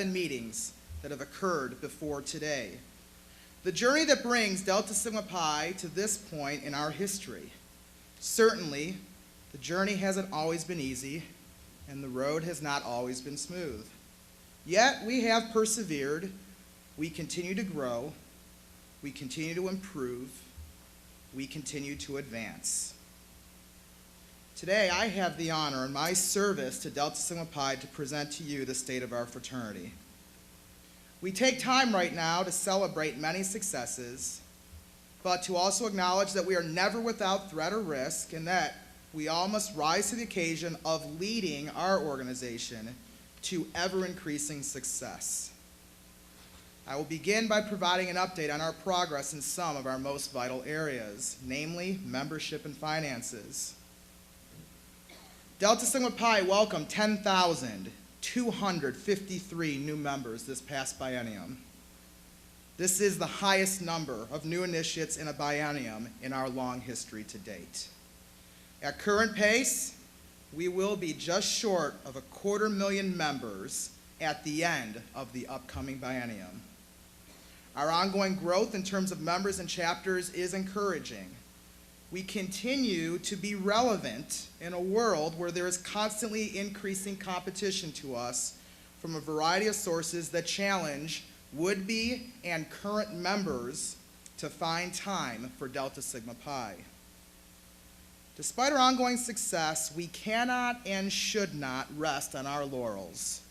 meetings that have occurred before today. The journey that brings Delta Sigma Pi to this point in our history. Certainly, the journey hasn't always been easy, and the road has not always been smooth. Yet, we have persevered, we continue to grow, we continue to improve, we continue to advance. Today, I have the honor in my service to Delta Sigma Pi to present to you the state of our fraternity. We take time right now to celebrate many successes, but to also acknowledge that we are never without threat or risk, and that we all must rise to the occasion of leading our organization to ever-increasing success. I will begin by providing an update on our progress in some of our most vital areas, namely membership and finances. Delta Sigma Pi welcomed 10,253 new members this past biennium. This is the highest number of new initiates in a biennium in our long history to date. At current pace, we will be just short of 250,000 members at the end of the upcoming biennium. Our ongoing growth in terms of members and chapters is encouraging. We continue to be relevant in a world where there is constantly increasing competition to us from a variety of sources that challenge would-be and current members to find time for Delta Sigma Pi. Despite our ongoing success, we cannot and should not rest on our laurels.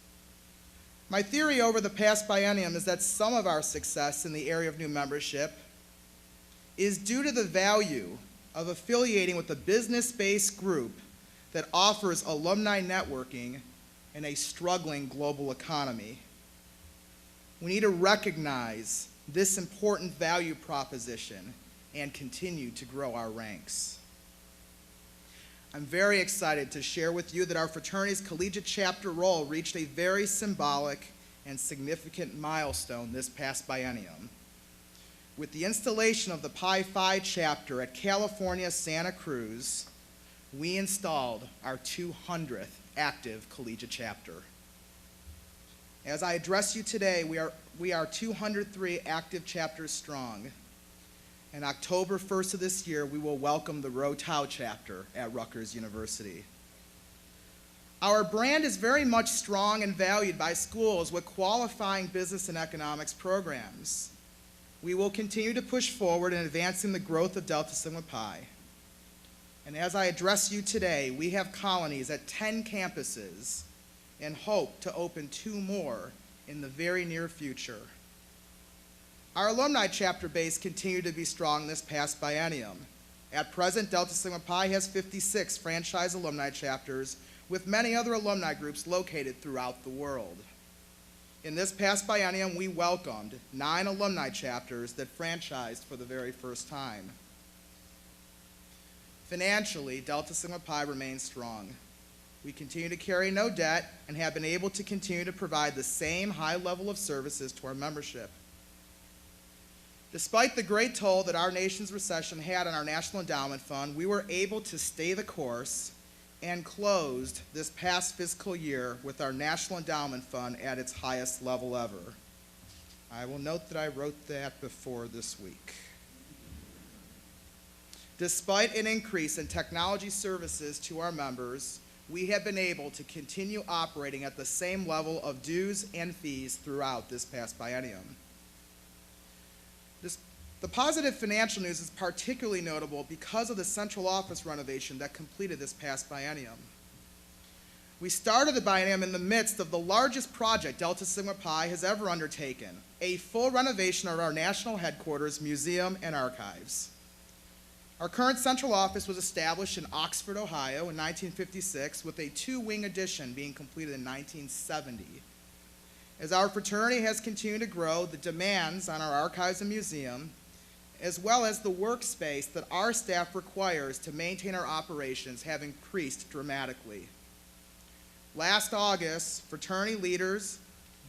My theory over the past biennium is that some of our success in the area of new membership is due to the value of affiliating with a business-based group that offers alumni networking in a struggling global economy. We need to recognize this important value proposition and continue to grow our ranks. I'm very excited to share with you that our fraternity's collegiate chapter role reached a very symbolic and significant milestone this past biennium. With the installation of the Pi Phi chapter at California Santa Cruz, we installed our 200th active collegiate chapter. As I address you today, we are 203 active chapters strong. And October 1st of this year, we will welcome the Rho Tau chapter at Rutgers University. Our brand is very much strong and valued by schools with qualifying business and economics programs. We will continue to push forward in advancing the growth of Delta Sigma Pi. And as I address you today, we have colonies at 10 campuses and hope to open 2 more in the very near future. Our alumni chapter base continued to be strong this past biennium. At present, Delta Sigma Pi has 56 franchise alumni chapters, with many other alumni groups located throughout the world. In this past biennium, we welcomed 9 alumni chapters that franchised for the very first time. Financially, Delta Sigma Pi remains strong. We continue to carry no debt and have been able to continue to provide the same high level of services to our membership. Despite the great toll that our nation's recession had on our National Endowment Fund, we were able to stay the course and closed this past fiscal year with our National Endowment Fund at its highest level ever. I will note that I wrote that before this week. Despite an increase in technology services to our members, we have been able to continue operating at the same level of dues and fees throughout this past biennium. The positive financial news is particularly notable because of the central office renovation that completed this past biennium. We started the biennium in the midst of the largest project Delta Sigma Pi has ever undertaken, a full renovation of our national headquarters, museum, and archives. Our current central office was established in Oxford, Ohio in 1956, with a 2-wing addition being completed in 1970. As our fraternity has continued to grow, the demands on our archives and museum, as well as the workspace that our staff requires to maintain our operations, have increased dramatically. Last August, fraternity leaders,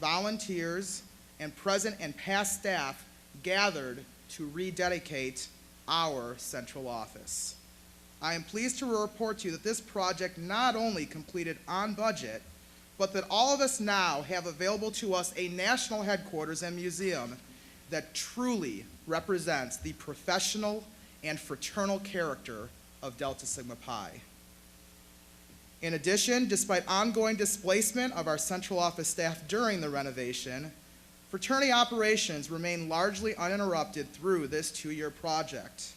volunteers, and present and past staff gathered to rededicate our central office. I am pleased to report to you that this project not only completed on budget, but that all of us now have available to us a national headquarters and museum that truly represents the professional and fraternal character of Delta Sigma Pi. In addition, despite ongoing displacement of our central office staff during the renovation, fraternity operations remain largely uninterrupted through this 2-year project.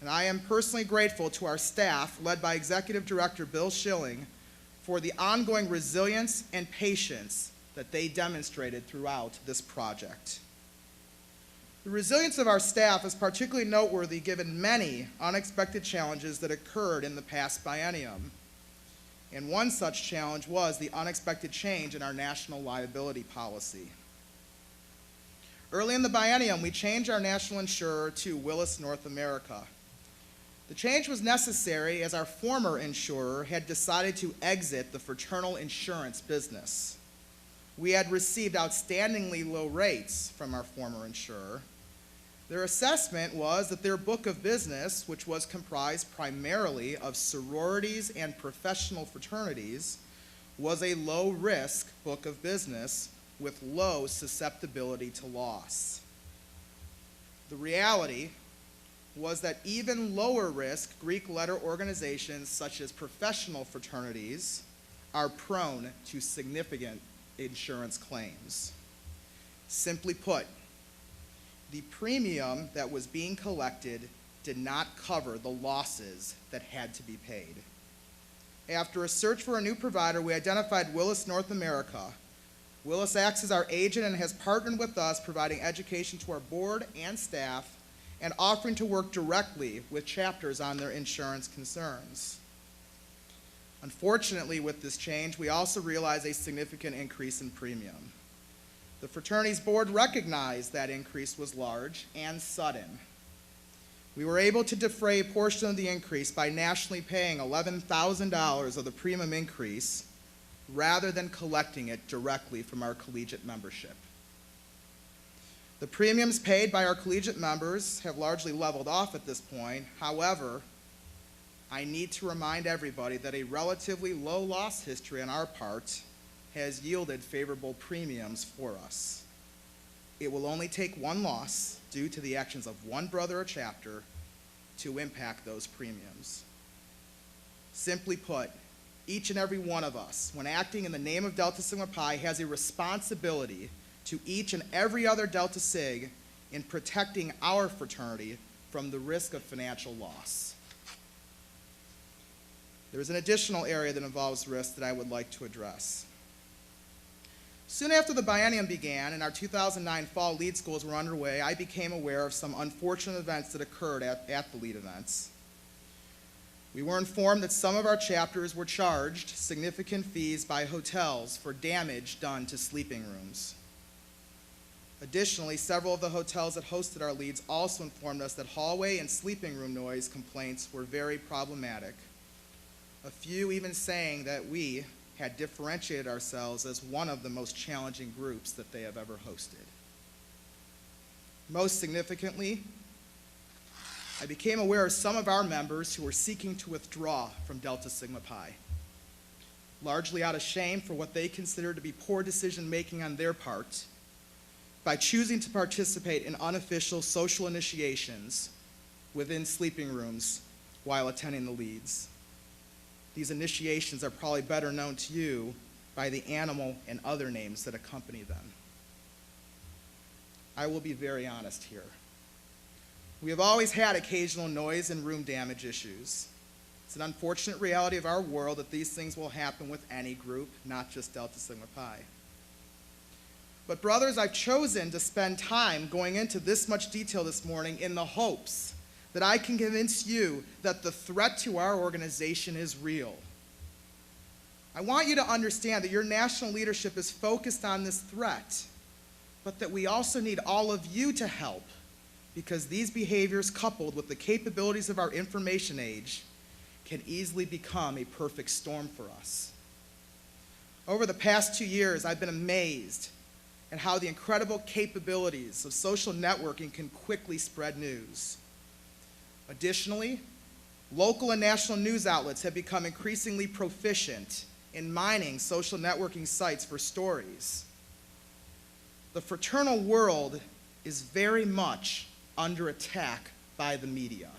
And I am personally grateful to our staff, led by Executive Director Bill Schilling, for the ongoing resilience and patience that they demonstrated throughout this project. The resilience of our staff is particularly noteworthy given many unexpected challenges that occurred in the past biennium. And one such challenge was the unexpected change in our national liability policy. Early in the biennium, we changed our national insurer to Willis North America. The change was necessary as our former insurer had decided to exit the fraternal insurance business. We had received outstandingly low rates from our former insurer. Their assessment was that their book of business, which was comprised primarily of sororities and professional fraternities, was a low-risk book of business with low susceptibility to loss. The reality was that even lower-risk Greek letter organizations such as professional fraternities are prone to significant insurance claims. Simply put, the premium that was being collected did not cover the losses that had to be paid. After a search for a new provider, we identified Willis North America. Willis acts as our agent and has partnered with us, providing education to our board and staff and offering to work directly with chapters on their insurance concerns. Unfortunately, with this change, we also realized a significant increase in premium. The fraternity's board recognized that increase was large and sudden. We were able to defray a portion of the increase by nationally paying $11,000 of the premium increase rather than collecting it directly from our collegiate membership. The premiums paid by our collegiate members have largely leveled off at this point. However, I need to remind everybody that a relatively low loss history on our part has yielded favorable premiums for us. It will only take one loss due to the actions of one brother or chapter to impact those premiums. Simply put, each and every one of us, when acting in the name of Delta Sigma Pi, has a responsibility to each and every other Delta Sig in protecting our fraternity from the risk of financial loss. There is an additional area that involves risk that I would like to address. Soon after the biennium began and our 2009 fall lead schools were underway, I became aware of some unfortunate events that occurred at the lead events. We were informed that some of our chapters were charged significant fees by hotels for damage done to sleeping rooms. Additionally, several of the hotels that hosted our leads also informed us that hallway and sleeping room noise complaints were very problematic. A few even saying that we had differentiated ourselves as one of the most challenging groups that they have ever hosted. Most significantly, I became aware of some of our members who were seeking to withdraw from Delta Sigma Pi, largely out of shame for what they considered to be poor decision-making on their part, by choosing to participate in unofficial social initiations within sleeping rooms while attending the leads. These initiations are probably better known to you by the animal and other names that accompany them. I will be very honest here. We have always had occasional noise and room damage issues. It's an unfortunate reality of our world that these things will happen with any group, not just Delta Sigma Pi. But brothers, I've chosen to spend time going into this much detail this morning in the hopes that I can convince you that the threat to our organization is real. I want you to understand that your national leadership is focused on this threat, but that we also need all of you to help, because these behaviors, coupled with the capabilities of our information age, can easily become a perfect storm for us. Over the past 2 years, I've been amazed at how the incredible capabilities of social networking can quickly spread news. Additionally, local and national news outlets have become increasingly proficient and mining social networking sites for stories. The fraternal world is very much under attack by the media.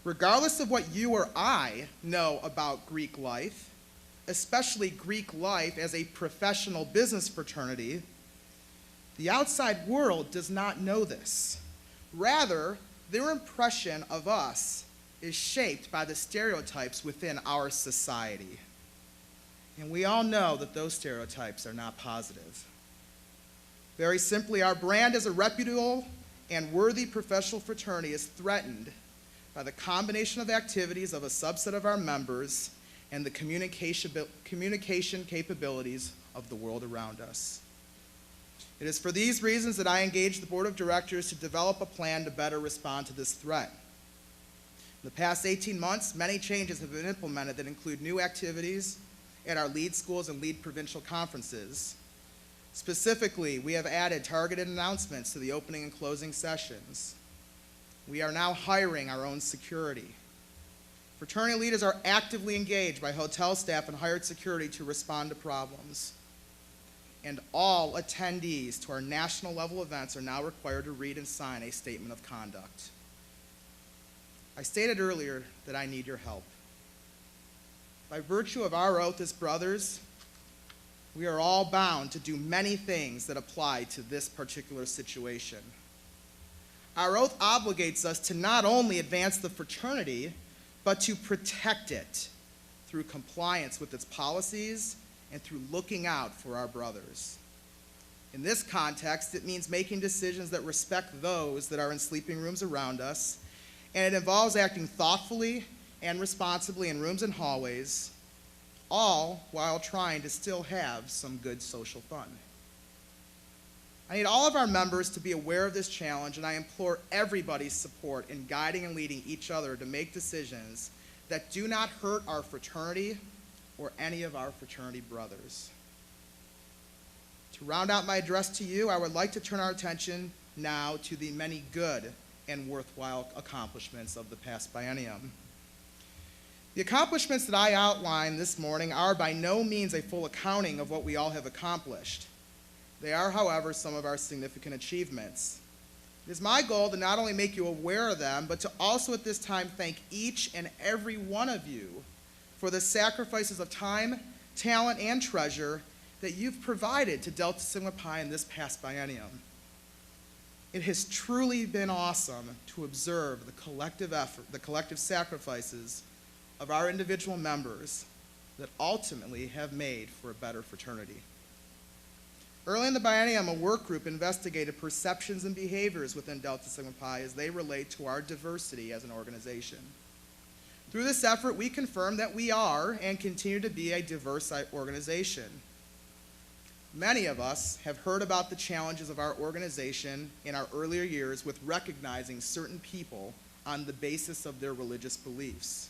Regardless of what you or I know about Greek life, especially Greek life as a professional business fraternity, the outside world does not know this. Rather, their impression of us is shaped by the stereotypes within our society. And we all know that those stereotypes are not positive. Very simply, our brand as a reputable and worthy professional fraternity is threatened by the combination of activities of a subset of our members and the communication capabilities of the world around us. It is for these reasons that I engaged the board of directors to develop a plan to better respond to this threat. In the past 18 months, many changes have been implemented that include new activities at our lead schools and lead provincial conferences. Specifically, we have added targeted announcements to the opening and closing sessions. We are now hiring our own security. Fraternity leaders are actively engaged by hotel staff and hired security to respond to problems. And all attendees to our national level events are now required to read and sign a statement of conduct. I stated earlier that I need your help. By virtue of our oath as brothers, we are all bound to do many things that apply to this particular situation. Our oath obligates us to not only advance the fraternity, but to protect it through compliance with its policies and through looking out for our brothers. In this context, it means making decisions that respect those that are in sleeping rooms around us, and it involves acting thoughtfully and responsibly in rooms and hallways, all while trying to still have some good social fun. I need all of our members to be aware of this challenge, and I implore everybody's support in guiding and leading each other to make decisions that do not hurt our fraternity or any of our fraternity brothers. To round out my address to you, I would like to turn our attention now to the many good and worthwhile accomplishments of the past biennium. The accomplishments that I outlined this morning are by no means a full accounting of what we all have accomplished. They are, however, some of our significant achievements. It is my goal to not only make you aware of them, but to also at this time thank each and every one of you for the sacrifices of time, talent, and treasure that you've provided to Delta Sigma Pi in this past biennium. It has truly been awesome to observe the collective effort, the collective sacrifices of our individual members that ultimately have made for a better fraternity. Early in the biennium, a work group investigated perceptions and behaviors within Delta Sigma Pi as they relate to our diversity as an organization. Through this effort, we confirmed that we are and continue to be a diverse organization. Many of us have heard about the challenges of our organization in our earlier years with recognizing certain people on the basis of their religious beliefs.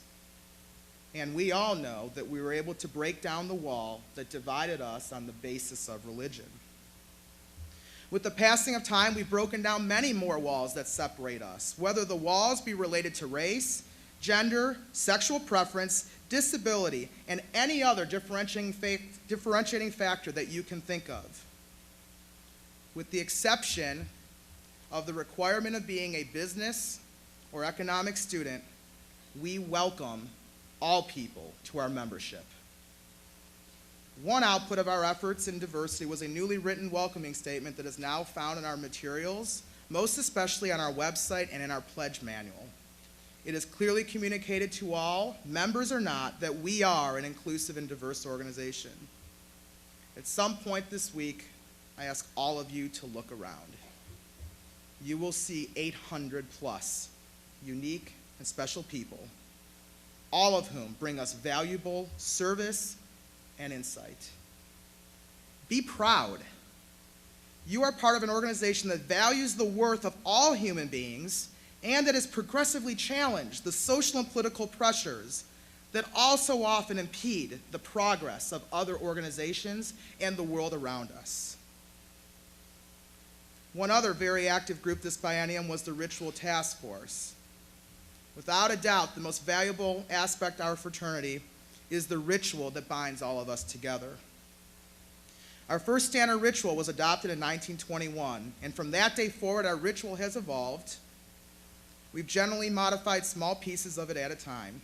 And we all know that we were able to break down the wall that divided us on the basis of religion. With the passing of time, we've broken down many more walls that separate us, whether the walls be related to race, gender, sexual preference, disability, and any other differentiating factor that you can think of. With the exception of the requirement of being a business or economic student, we welcome all people to our membership. One output of our efforts in diversity was a newly written welcoming statement that is now found in our materials, most especially on our website and in our pledge manual. It is clearly communicated to all, members or not, that we are an inclusive and diverse organization. At some point this week, I ask all of you to look around. You will see 800 plus unique and special people, all of whom bring us valuable service and insight. Be proud. You are part of an organization that values the worth of all human beings and that has progressively challenged the social and political pressures that also often impede the progress of other organizations and the world around us. One other very active group this biennium was the Ritual Task Force. Without a doubt, the most valuable aspect of our fraternity is the ritual that binds all of us together. Our first standard ritual was adopted in 1921, and from that day forward, our ritual has evolved. We've generally modified small pieces of it at a time.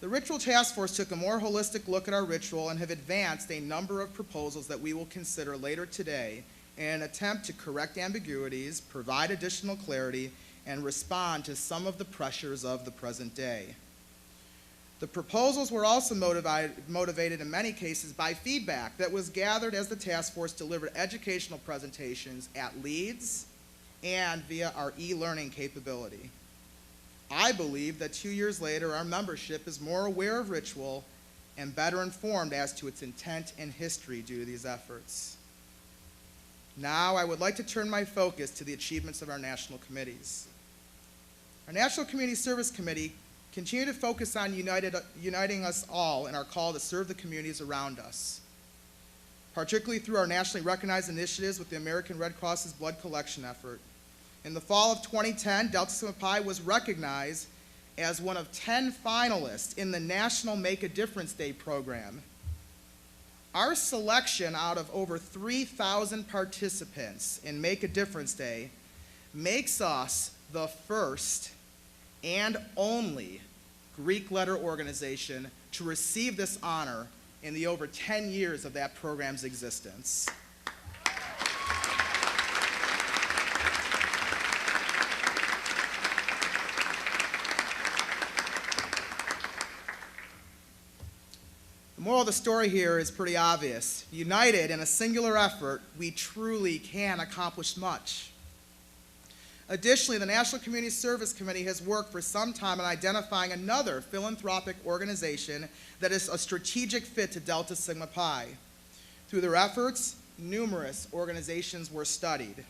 The Ritual Task Force took a more holistic look at our ritual and have advanced a number of proposals that we will consider later today in an attempt to correct ambiguities, provide additional clarity, and respond to some of the pressures of the present day. The proposals were also motivated in many cases by feedback that was gathered as the task force delivered educational presentations at Leeds and via our e-learning capability. I believe that 2 years later, our membership is more aware of ritual and better informed as to its intent and history due to these efforts. Now, I would like to turn my focus to the achievements of our national committees. Our National Community Service Committee continue to focus on uniting us all in our call to serve the communities around us, particularly through our nationally recognized initiatives with the American Red Cross's blood collection effort. In the fall of 2010, Delta Sigma Pi was recognized as one of 10 finalists in the National Make a Difference Day program. Our selection out of over 3,000 participants in Make a Difference Day makes us the first and only Greek letter organization to receive this honor in the over 10 years of that program's existence. The moral of the story here is pretty obvious. United in a singular effort, we truly can accomplish much. Additionally, the National Community Service Committee has worked for some time on identifying another philanthropic organization that is a strategic fit to Delta Sigma Pi. Through their efforts, numerous organizations were studied.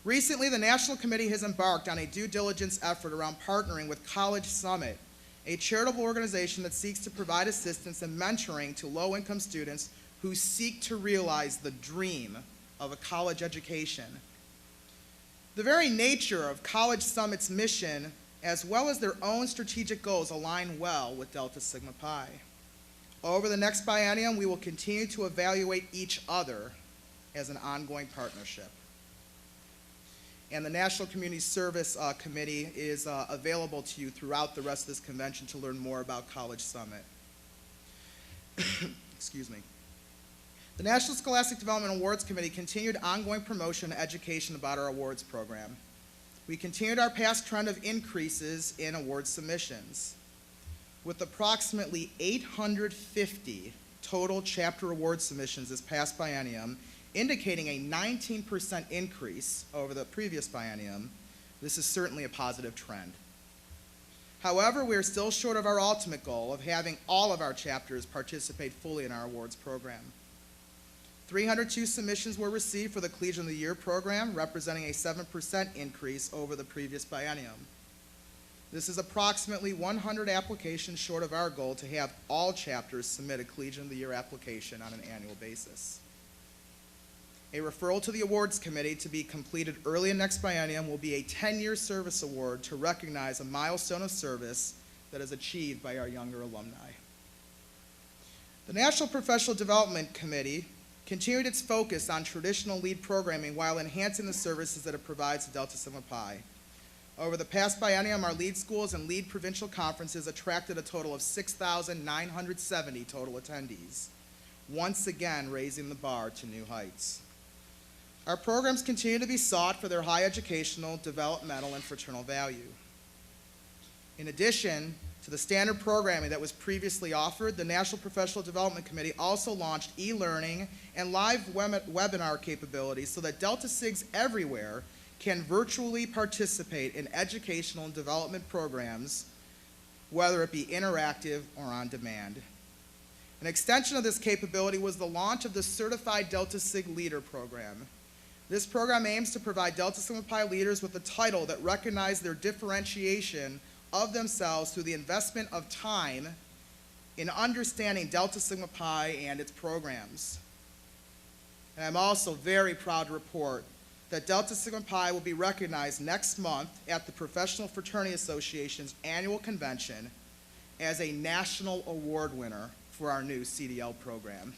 Recently, the National Committee has embarked on a due diligence effort around partnering with College Summit, a charitable organization that seeks to provide assistance and mentoring to low-income students who seek to realize the dream of a college education. The very nature of College Summit's mission, as well as their own strategic goals, align well with Delta Sigma Pi. Over the next biennium, we will continue to evaluate each other as an ongoing partnership. And the National Community Service Committee is available to you throughout the rest of this convention to learn more about College Summit. Excuse me. The National Scholastic Development Awards Committee continued ongoing promotion and education about our awards program. We continued our past trend of increases in award submissions. With approximately 850 total chapter award submissions this past biennium, indicating a 19% increase over the previous biennium, this is certainly a positive trend. However, we are still short of our ultimate goal of having all of our chapters participate fully in our awards program. 302 submissions were received for the Collegian of the Year program, representing a 7% increase over the previous biennium. This is approximately 100 applications short of our goal to have all chapters submit a Collegian of the Year application on an annual basis. A referral to the awards committee to be completed early in next biennium will be a 10-year service award to recognize a milestone of service that is achieved by our younger alumni. The National Professional Development Committee continued its focus on traditional lead programming while enhancing the services that it provides to Delta Sigma Pi. Over the past biennium, our lead schools and lead provincial conferences attracted a total of 6,970 total attendees, once again raising the bar to new heights. Our programs continue to be sought for their high educational, developmental, and fraternal value. In addition to the standard programming that was previously offered, the National Professional Development Committee also launched e-learning and live webinar capabilities so that Delta SIGs everywhere can virtually participate in educational and development programs, whether it be interactive or on demand. An extension of this capability was the launch of the Certified Delta SIG Leader program. This program aims to provide Delta Sigma Pi leaders with a title that recognizes their differentiation of themselves through the investment of time in understanding Delta Sigma Pi and its programs. And I'm also very proud to report that Delta Sigma Pi will be recognized next month at the Professional Fraternity Association's annual convention as a national award winner for our new CDL program.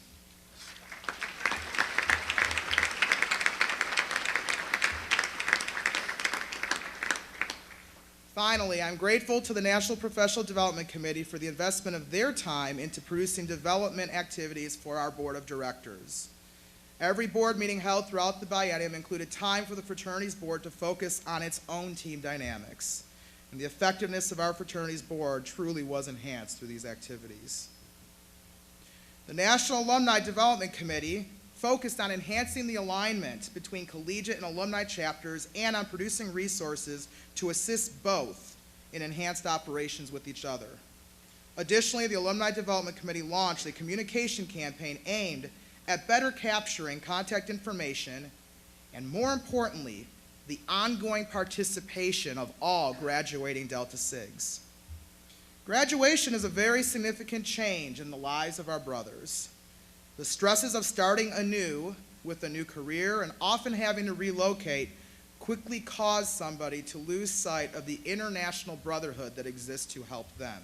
Finally, I'm grateful to the National Professional Development Committee for the investment of their time into producing development activities for our board of directors. Every board meeting held throughout the biennium included time for the fraternities board to focus on its own team dynamics, and the effectiveness of our fraternities board truly was enhanced through these activities. The National Alumni Development Committee focused on enhancing the alignment between collegiate and alumni chapters and on producing resources to assist both in enhanced operations with each other. Additionally, the Alumni Development Committee launched a communication campaign aimed at better capturing contact information and, more importantly, the ongoing participation of all graduating Delta Sigs. Graduation is a very significant change in the lives of our brothers. The stresses of starting anew with a new career and often having to relocate quickly cause somebody to lose sight of the international brotherhood that exists to help them.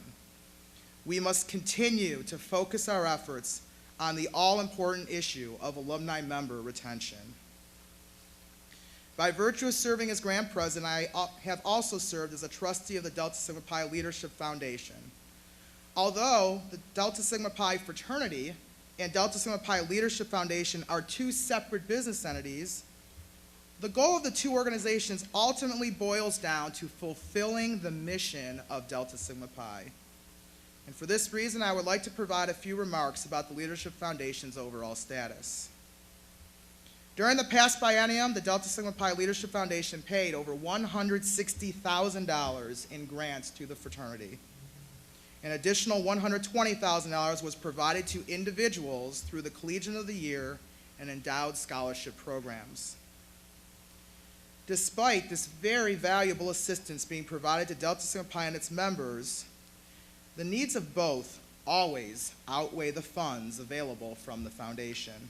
We must continue to focus our efforts on the all-important issue of alumni member retention. By virtue of serving as Grand President, I have also served as a trustee of the Delta Sigma Pi Leadership Foundation. Although the Delta Sigma Pi fraternity and Delta Sigma Pi Leadership Foundation are two separate business entities, the goal of the two organizations ultimately boils down to fulfilling the mission of Delta Sigma Pi. And for this reason, I would like to provide a few remarks about the Leadership Foundation's overall status. During the past biennium, the Delta Sigma Pi Leadership Foundation paid over $160,000 in grants to the fraternity. An additional $120,000 was provided to individuals through the Collegian of the Year and endowed scholarship programs. Despite this very valuable assistance being provided to Delta Sigma Pi and its members, the needs of both always outweigh the funds available from the foundation.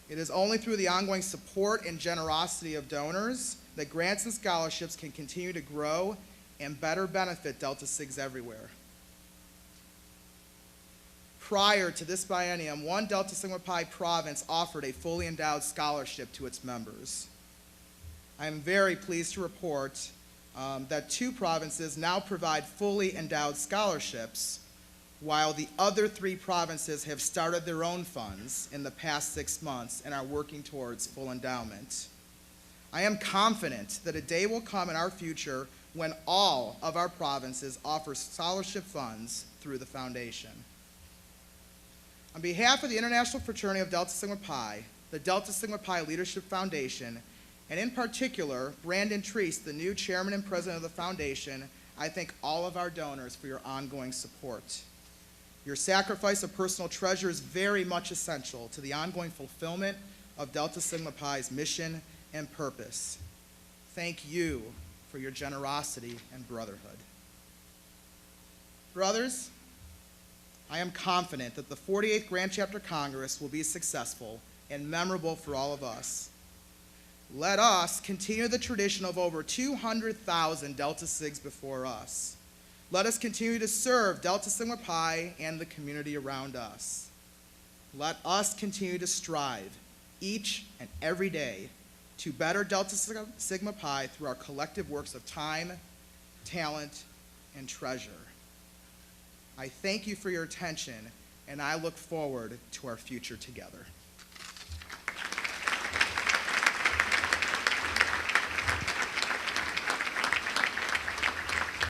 It is only through the ongoing support and generosity of donors that grants and scholarships can continue to grow and better benefit Delta Sigs everywhere. Prior to this biennium, one Delta Sigma Pi province offered a fully endowed scholarship to its members. I am very pleased to report that two provinces now provide fully endowed scholarships, while the other three provinces have started their own funds in the past 6 months and are working towards full endowment. I am confident that a day will come in our future when all of our provinces offer scholarship funds through the foundation. On behalf of the International Fraternity of Delta Sigma Pi, the Delta Sigma Pi Leadership Foundation, and in particular, Brandon Treese, the new chairman and president of the foundation, I thank all of our donors for your ongoing support. Your sacrifice of personal treasure is very much essential to the ongoing fulfillment of Delta Sigma Pi's mission and purpose. Thank you for your generosity and brotherhood. Brothers, I am confident that the 48th Grand Chapter Congress will be successful and memorable for all of us. Let us continue the tradition of over 200,000 Delta Sigs before us. Let us continue to serve Delta Sigma Pi and the community around us. Let us continue to strive each and every day to better Delta Sigma Pi through our collective works of time, talent, and treasure. I thank you for your attention, and I look forward to our future together.